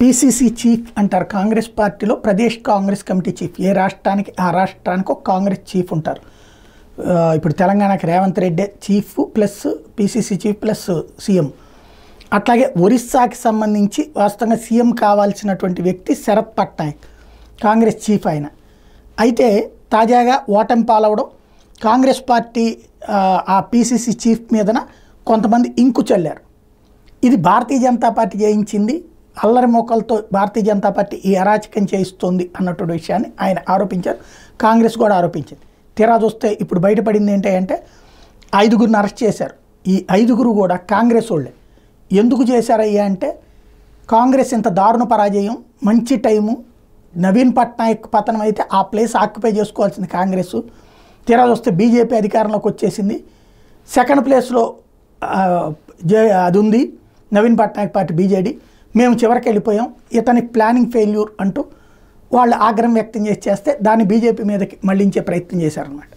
PCC chief అంటారు కాంగ్రెస్ పార్టీలో. Pradesh Congress committee chief. ఏ రాష్ట్రానికి ఆ రాష్ట్రానికి ఒక కాంగ్రెస్ చీఫ్ ఉంటారు. ఇప్పుడు తెలంగాణకి Revanth Reddy chief plus PCC chief plus CM. అట్లాగే ఒరిస్సాకి సంబంధించి వాస్తవంగా సీఎం కావాల్సినటువంటి వ్యక్తి శరత్ పట్నాయక్, కాంగ్రెస్ చీఫ్ ఆయన. అయితే తాజాగా ఓటమి పాలవడం, కాంగ్రెస్ పార్టీ ఆ పీసీసీ చీఫ్ మీదన కొంతమంది ఇంకు చల్లారు. ఇది భారతీయ జనతా పార్టీ చేయించింది, అల్లరి మోకలతో భారతీయ జనతా పార్టీ ఈ అరాచకం చేయిస్తోంది అన్నటువంటి విషయాన్ని ఆయన ఆరోపించారు. కాంగ్రెస్ కూడా ఆరోపించింది. తీరా చూస్తే ఇప్పుడు బయటపడింది ఏంటంటే 5గురిని అరెస్ట్ చేశారు. ఈ 5గురు కూడా కాంగ్రెస్ వాళ్ళే. ఎందుకు చేశారయ్యా అంటే, కాంగ్రెస్ ఇంత దారుణ పరాజయం, మంచి టైము, నవీన్ పట్నాయక్ పతనం అయితే ఆ ప్లేస్ ఆక్యుపై చేసుకోవాల్సింది కాంగ్రెస్. తీరా చూస్తే బీజేపీ అధికారంలోకి వచ్చేసింది. సెకండ్ ప్లేస్లో అది ఉంది నవీన్ పట్నాయక్ పార్టీ బీజేడీ. మేము చివరికి వెళ్ళిపోయాం, ఇతని ప్లానింగ్ ఫెయిల్యూర్ అంటూ వాళ్ళు ఆగ్రహం వ్యక్తం చేస్తే దాన్ని బీజేపీ మీదకి మళ్లించే ప్రయత్నం చేశారన్నమాట.